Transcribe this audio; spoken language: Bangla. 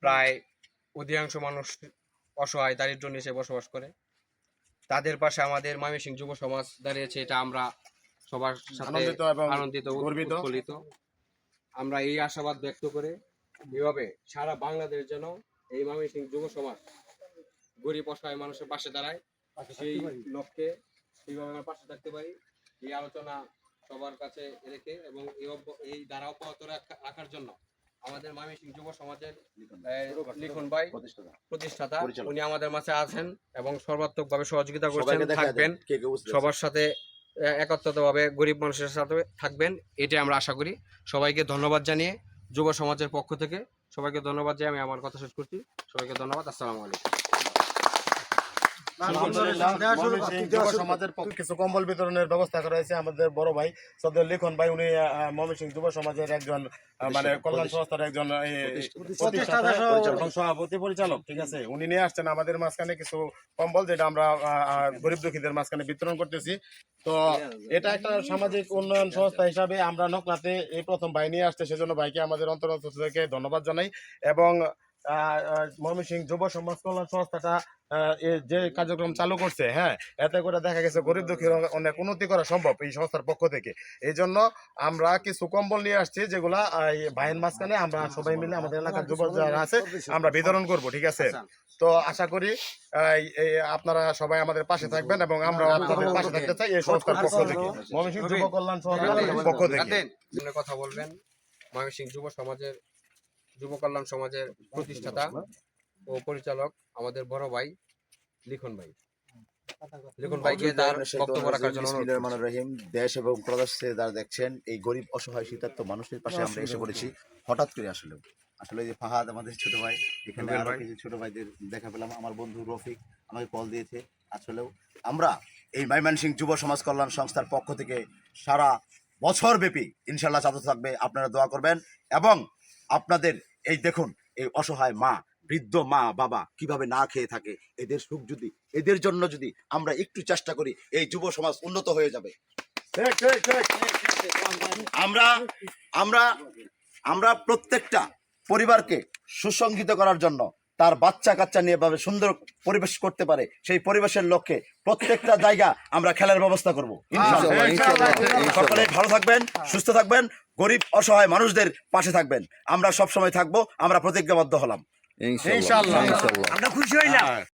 প্রায় অধিকাংশ মানুষ অসহায় দারিদ্র নিচে বসবাস করে। তাদের পাশে আমাদের ময়মনসিংহ যুব সমাজ দাঁড়িয়েছে, এটা আমরা সবার সাথে আনন্দিত উৎফুল্লিত। আমরা এই আশাবাদ ব্যক্ত করে এভাবে সারা বাংলাদেশ যেন এই ময়মনসিংহ যুব সমাজ গরিব অসহায় মানুষের পাশে দাঁড়ায়, সেই লক্ষ্যে সেইভাবে আমরা পাশে থাকতে পারি। এই আলোচনা সবার কাছে রেখে এবং এই ধারা অব্যাহত রাখার জন্য আমাদের ময়মনসিংহ যুব সমাজের লিখন ভাই প্রতিষ্ঠাতা, উনি আমাদের মাঝে আছেন এবং সর্বাত্মকভাবে সহযোগিতা করছেন, থাকবেন সবার সাথে একত্রিতভাবে গরিব মানুষের সাথে থাকবেন, এটাই আমরা আশা করি। সবাইকে ধন্যবাদ জানিয়ে যুব সমাজের পক্ষ থেকে সবাইকে ধন্যবাদ জানিয়ে আমি আমার কথা শেষ করছি। সবাইকে ধন্যবাদ। আসসালামু আলাইকুম। সমাজের পক্ষে কিছু কম্বল বিতরণের ব্যবস্থা করা হয়েছে। আমাদের বড় ভাই সদর লিখন ভাই, উনি ময়মনসিংহ যুব সমাজের একজন মানে কল্যাণ সংস্থার একজন সভাপতি পরিচালক, ঠিক আছে। উনি নিয়ে আসছেন আমাদের মাঝখানে কিছু কম্বল, যেটা আমরা গরিব দুঃখীদের মাঝখানে বিতরণ করতেছি। তো এটা একটা সামাজিক উন্নয়ন সংস্থা হিসাবে আমরা নকলাতে এই প্রথম ভাই নিয়ে আসছে, সেজন্য ভাইকে আমাদের অন্তর থেকে ধন্যবাদ জানাই। এবং ময়মনসিংহ যুব সমাজ কল্যাণ সংস্থাটা যে কার্যক্রম চালু করছে, হ্যাঁ, এতে করে দেখা গেছে গরিব দুঃখীর অনেক উন্নতি করা সম্ভব এই সংস্থার পক্ষ থেকে। এই জন্য আমরা কিছু কম্বল নিয়ে আসছি, যেগুলা ভাইয়ের মাঝখানে আমরা সবাই মিলে আমাদের এলাকার যুবক যারা আছে আমরা বিতরণ করব, ঠিক আছে। তো আশা করি আপনারা সবাই আমাদের পাশে থাকবেন এবং আমরা আপনাদের পাশে থাকতে চাই এই সংস্থার পক্ষ থেকে, ময়মনসিংহ যুব কল্যাণ সংস্থার পক্ষ থেকে। কথা বলবেন ময়মনসিংহ যুব কল্যাণ সমাজের প্রতিষ্ঠাতা ও পরিচালক আমাদের বড় ভাই লিখন ভাই। লিখন ভাইকে তার বক্তব্য রাখার জন্য দেশ এবং প্রবাসে যারা দেখছেন, এই গরিব অসহায় শীতার্থ মানুষের পাশে আমরা এসে পড়েছি হঠাৎ করে। আসলে যে ফাহাদ আমাদের ছোট ভাই, এখানে আরো কিছু ছোট ভাইদের দেখা পেলাম। আমার বন্ধু রফিক আমাকে কল দিয়েছে। আসলেও আমরা এই ময়মনসিংহ যুব সমাজ কল্যাণ সংস্থার পক্ষ থেকে সারা বছর ব্যাপী ইনশাল্লাহ চালু থাকবে। আপনারা দোয়া করবেন এবং আপনাদের এই দেখুন, এই অসহায় মা, বৃদ্ধ মা বাবা কিভাবে না খেয়ে থাকে, এদের সুখ যদি, এদের জন্য যদি আমরা একটু চেষ্টা করি, এই যুব সমাজ উন্নত হয়ে যাবে। আমরা আমরা আমরা প্রত্যেকটা পরিবারকে সুসংগঠিত করার জন্য, তার বাচ্চা কাচ্চা নিয়ে ভাবে সুন্দর পরিবেশ করতে পারে, সেই পরিবেশের লক্ষ্যে প্রত্যেকটা জায়গা আমরা খেলার ব্যবস্থা করবো। সকলে ভালো থাকবেন, সুস্থ থাকবেন, গরিব অসহায় মানুষদের পাশে থাকবেন। আমরা সব সময় থাকবো, আমরা প্রতিজ্ঞাবদ্ধ হলাম। ইনশাআল্লাহ আমরা খুশি হইলাম।